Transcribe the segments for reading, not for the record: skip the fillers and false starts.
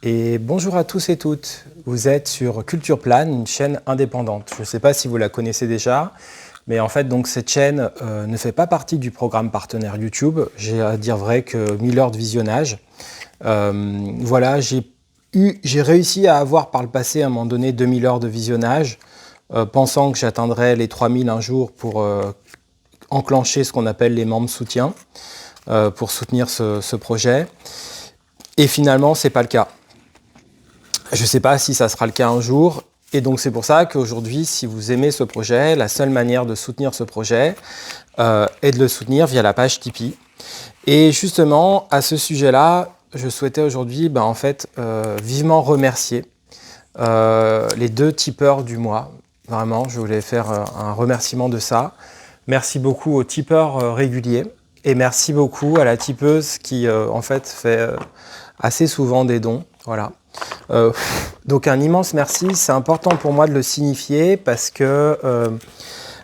Et bonjour à tous et toutes. Vous êtes sur Culture Plane, une chaîne indépendante. Je ne sais pas si vous la connaissez déjà, mais en fait, donc, cette chaîne ne fait pas partie du programme partenaire YouTube. J'ai à dire vrai que 1000 heures de visionnage. Voilà, j'ai réussi à avoir par le passé à un moment donné 2000 heures de visionnage, pensant que j'atteindrais les 3000 un jour pour enclencher ce qu'on appelle les membres soutiens, pour soutenir ce projet. Et finalement, ce n'est pas le cas. Je ne sais pas si ça sera le cas un jour. Et donc, c'est pour ça qu'aujourd'hui, si vous aimez ce projet, la seule manière de soutenir ce projet est de le soutenir via la page Tipeee. Et justement, à ce sujet-là, je souhaitais aujourd'hui, vivement remercier les 2 tipeurs du mois. Vraiment, je voulais faire un remerciement de ça. Merci beaucoup aux tipeurs réguliers. Et merci beaucoup à la tipeuse qui, fait assez souvent des dons. Voilà. Donc un immense merci, c'est important pour moi de le signifier parce que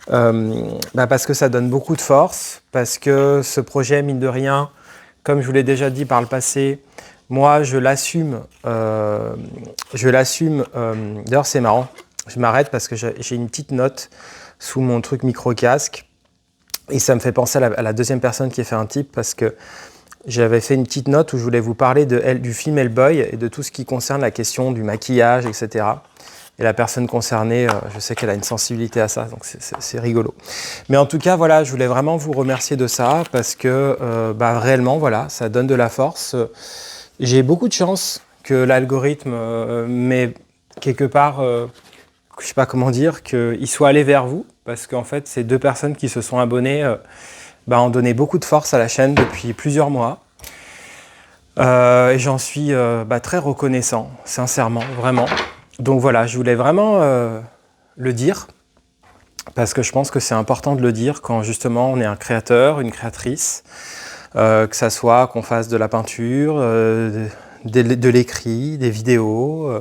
ça donne beaucoup de force, parce que ce projet, mine de rien, comme je vous l'ai déjà dit par le passé, moi je l'assume, d'ailleurs c'est marrant, je m'arrête parce que j'ai une petite note sous mon truc micro-casque et ça me fait penser à la deuxième personne qui a fait un tip, parce que j'avais fait une petite note où je voulais vous parler du film Hellboy et de tout ce qui concerne la question du maquillage, etc. Et la personne concernée, je sais qu'elle a une sensibilité à ça, donc c'est rigolo. Mais en tout cas, voilà, je voulais vraiment vous remercier de ça, parce que réellement, voilà, ça donne de la force. J'ai beaucoup de chance que l'algorithme m'ait quelque part, je sais pas comment dire, qu'il soit allé vers vous, parce qu'en fait, ces 2 personnes qui se sont abonnées ont donné beaucoup de force à la chaîne depuis plusieurs mois. Et j'en suis très reconnaissant, sincèrement, vraiment. Donc voilà, je voulais vraiment le dire, parce que je pense que c'est important de le dire quand justement on est un créateur, une créatrice, que ça soit qu'on fasse de la peinture, de l'écrit, des vidéos,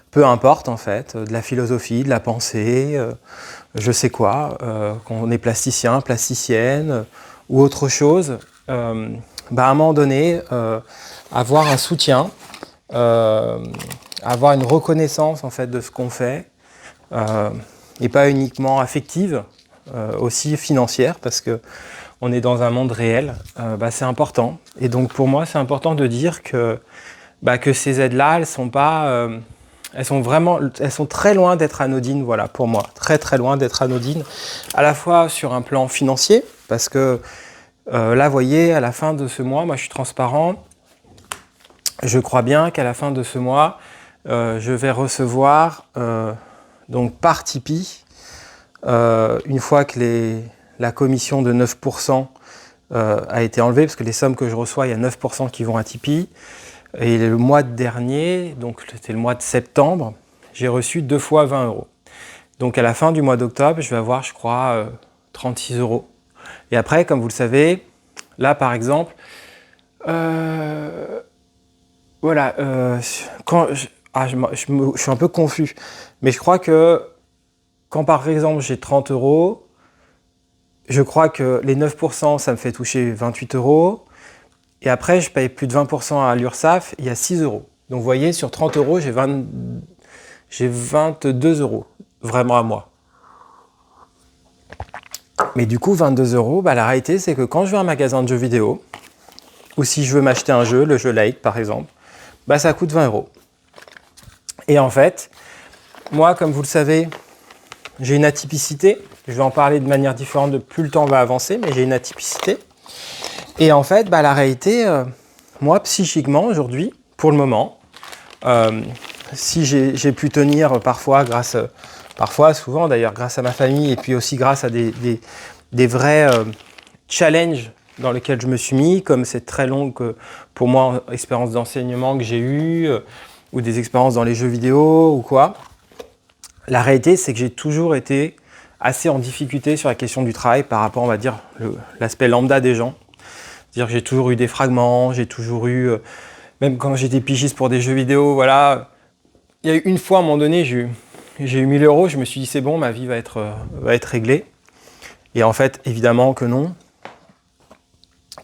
peu importe en fait, de la philosophie, de la pensée, je sais quoi, qu'on est plasticien, plasticienne ou autre chose, à un moment donné, avoir un soutien, avoir une reconnaissance en fait de ce qu'on fait, et pas uniquement affective, aussi financière, parce que on est dans un monde réel, c'est important. Et donc pour moi, c'est important de dire que ces aides-là, elles sont pas, elles sont très loin d'être anodines, voilà, pour moi, très très loin d'être anodines, à la fois sur un plan financier, parce que là, vous voyez, à la fin de ce mois, moi je suis transparent, je crois bien qu'à la fin de ce mois, je vais recevoir, donc par Tipeee, une fois que la commission de 9% a été enlevée, parce que les sommes que je reçois, il y a 9% qui vont à Tipeee. Et le mois dernier, donc c'était le mois de septembre, j'ai reçu 2 fois 20 euros. Donc à la fin du mois d'octobre, je vais avoir, je crois, 36 euros. Et après, comme vous le savez, là par exemple, voilà, quand je suis un peu confus, mais je crois que quand par exemple j'ai 30 euros, je crois que les 9%, ça me fait toucher 28 euros. Et après, je paye plus de 20% à l'URSSAF, il y a 6 euros. Donc vous voyez, sur 30 euros, j'ai 22 euros, vraiment à moi. Mais du coup, 22 euros, la réalité, c'est que quand je vais à un magasin de jeux vidéo, ou si je veux m'acheter un jeu, le jeu Like par exemple, ça coûte 20 euros. Et en fait, moi, comme vous le savez, j'ai une atypicité. Je vais en parler de manière différente plus le temps va avancer, mais j'ai une atypicité. Et en fait, la réalité, moi, psychiquement, aujourd'hui, pour le moment, si j'ai pu tenir parfois, souvent d'ailleurs, grâce à ma famille, et puis aussi grâce à des vrais challenges dans lesquels je me suis mis, comme cette très longue, pour moi, expérience d'enseignement que j'ai eue, ou des expériences dans les jeux vidéo, ou quoi. La réalité, c'est que j'ai toujours été assez en difficulté sur la question du travail par rapport, on va dire, l'aspect lambda des gens. C'est-à-dire que j'ai toujours eu des fragments, j'ai toujours eu, même quand j'étais pigiste pour des jeux vidéo, voilà. Il y a eu une fois, à un moment donné, j'ai eu 1000 euros, je me suis dit c'est bon, ma vie va être réglée. Et en fait, évidemment que non,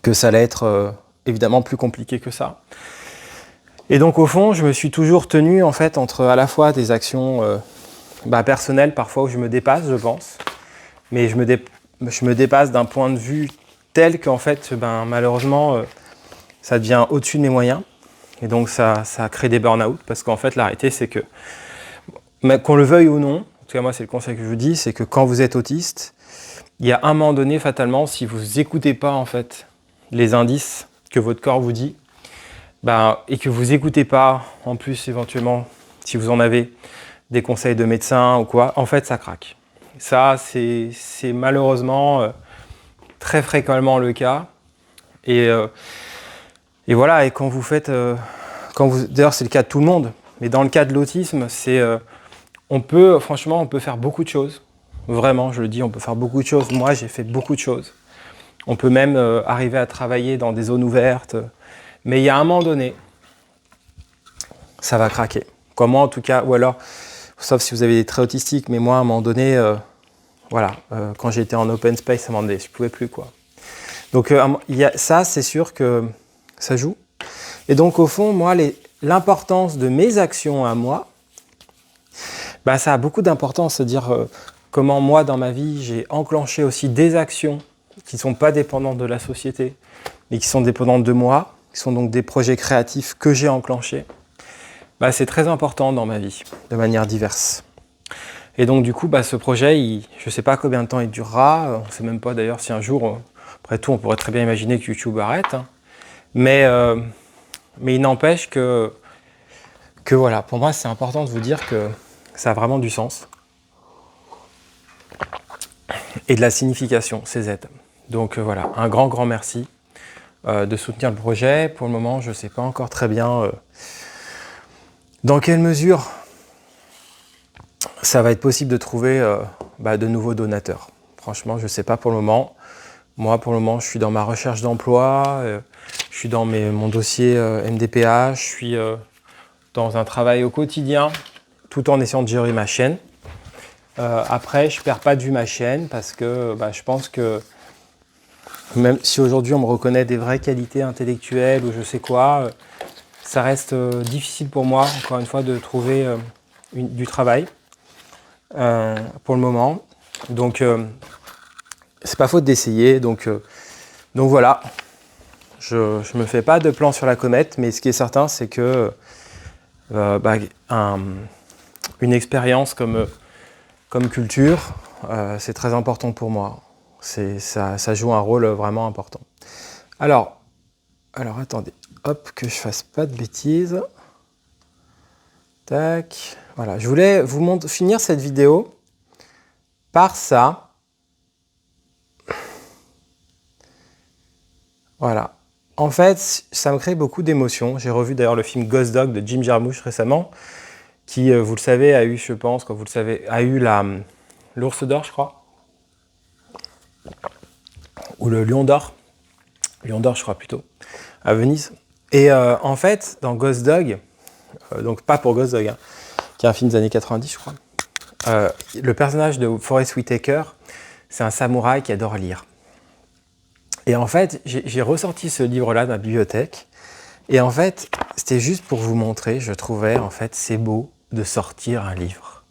que ça allait être évidemment plus compliqué que ça. Et donc au fond, je me suis toujours tenu en fait entre à la fois des actions personnelles parfois où je me dépasse, je pense, mais je me dépasse d'un point de vue tel qu'en fait, malheureusement, ça devient au-dessus de mes moyens. Et donc ça crée des burn-out parce qu'en fait, la réalité, c'est que, qu'on le veuille ou non, en tout cas moi, c'est le conseil que je vous dis, c'est que quand vous êtes autiste, il y a un moment donné, fatalement, si vous n'écoutez pas en fait les indices que votre corps vous dit, et que vous n'écoutez pas, en plus éventuellement, si vous en avez, des conseils de médecin ou quoi, en fait ça craque. Ça, c'est malheureusement très fréquemment le cas. Et voilà, et quand vous faites... d'ailleurs, c'est le cas de tout le monde, mais dans le cas de l'autisme, on peut faire beaucoup de choses. Vraiment, je le dis, on peut faire beaucoup de choses. Moi, j'ai fait beaucoup de choses. On peut même arriver à travailler dans des zones ouvertes. Mais il y a un moment donné, ça va craquer. Comme moi, en tout cas, ou alors, sauf si vous avez des traits autistiques, mais moi, à un moment donné, quand j'étais en open space, à un moment donné, je ne pouvais plus, quoi. Donc, ça, c'est sûr que ça joue. Et donc, au fond, moi, l'importance de mes actions à moi, ça a beaucoup d'importance, c'est-à-dire comment moi, dans ma vie, j'ai enclenché aussi des actions qui ne sont pas dépendantes de la société, mais qui sont dépendantes de moi, qui sont donc des projets créatifs que j'ai enclenchés. C'est très important dans ma vie, de manière diverse. Et donc du coup, ce projet, je ne sais pas combien de temps il durera, on ne sait même pas d'ailleurs si un jour, après tout, on pourrait très bien imaginer que YouTube arrête, hein. Mais il n'empêche que voilà, pour moi, c'est important de vous dire que ça a vraiment du sens. Et de la signification, ces aides. Donc voilà, un grand merci de soutenir le projet. Pour le moment, je ne sais pas encore très bien dans quelle mesure ça va être possible de trouver de nouveaux donateurs. Franchement, je ne sais pas pour le moment. Moi, pour le moment, je suis dans ma recherche d'emploi, je suis dans mon dossier MDPH, je suis dans un travail au quotidien, tout en essayant de gérer ma chaîne. Après, je ne perds pas de vue ma chaîne parce que je pense que même si aujourd'hui on me reconnaît des vraies qualités intellectuelles ou je sais quoi, ça reste difficile pour moi, encore une fois, de trouver du travail pour le moment. Donc, c'est pas faute d'essayer. Donc voilà, je ne me fais pas de plan sur la comète, mais ce qui est certain, c'est que une expérience comme culture, c'est très important pour moi. Ça joue un rôle vraiment important. Alors attendez, hop, que je fasse pas de bêtises. Tac, voilà. Je voulais finir cette vidéo par ça. Voilà. En fait, ça me crée beaucoup d'émotions. J'ai revu d'ailleurs le film Ghost Dog de Jim Jarmusch récemment, qui, vous le savez, a eu, je pense, quand vous le savez, a eu l'Ours d'Or, je crois. Ou le Lion d'Or. Lion d'Or, je crois plutôt, à Venise. Et en fait, dans Ghost Dog, donc pas pour Ghost Dog, hein, qui est un film des années 90, je crois, le personnage de Forest Whitaker, c'est un samouraï qui adore lire. Et en fait, j'ai ressorti ce livre-là de ma bibliothèque. Et en fait, c'était juste pour vous montrer, je trouvais, en fait, c'est beau de sortir un livre.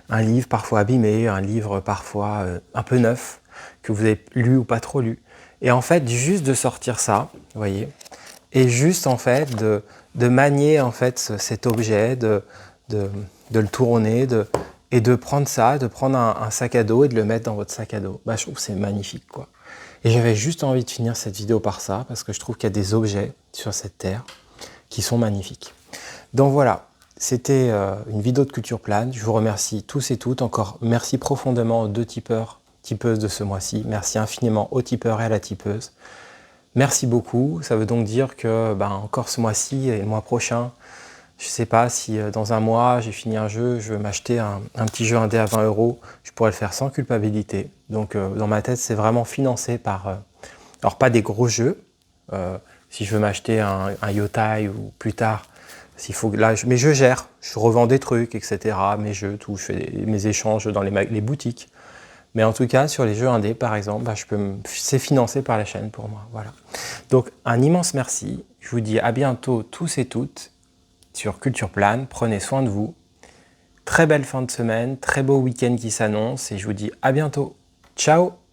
Un livre parfois abîmé, un livre parfois un peu neuf, que vous avez lu ou pas trop lu. Et en fait, juste de sortir ça, vous voyez, et juste en fait de manier en fait cet objet, de le tourner, et de prendre ça, de prendre un sac à dos et de le mettre dans votre sac à dos. Je trouve que c'est magnifique, quoi. Et j'avais juste envie de finir cette vidéo par ça, parce que je trouve qu'il y a des objets sur cette terre qui sont magnifiques. Donc voilà, c'était une vidéo de Culture Plane. Je vous remercie tous et toutes. Encore merci profondément aux 2 tipeurs, tipeuses de ce mois-ci. Merci infiniment aux tipeurs et à la tipeuse. Merci beaucoup. Ça veut donc dire que encore ce mois-ci et le mois prochain, je ne sais pas si dans un mois, j'ai fini un jeu, je veux m'acheter un petit jeu indé à 20 €, je pourrais le faire sans culpabilité. Donc dans ma tête, c'est vraiment financé par... alors pas des gros jeux, si je veux m'acheter un Yotai ou plus tard, mais je gère, je revends des trucs, etc. Mes jeux, tout, je fais mes échanges dans les boutiques. Mais en tout cas, sur les jeux indés, par exemple, c'est financé par la chaîne pour moi. Voilà. Donc un immense merci, je vous dis à bientôt tous et toutes. sur Culture Plane. Prenez soin de vous. Très belle fin de semaine, très beau week-end qui s'annonce et je vous dis à bientôt. Ciao!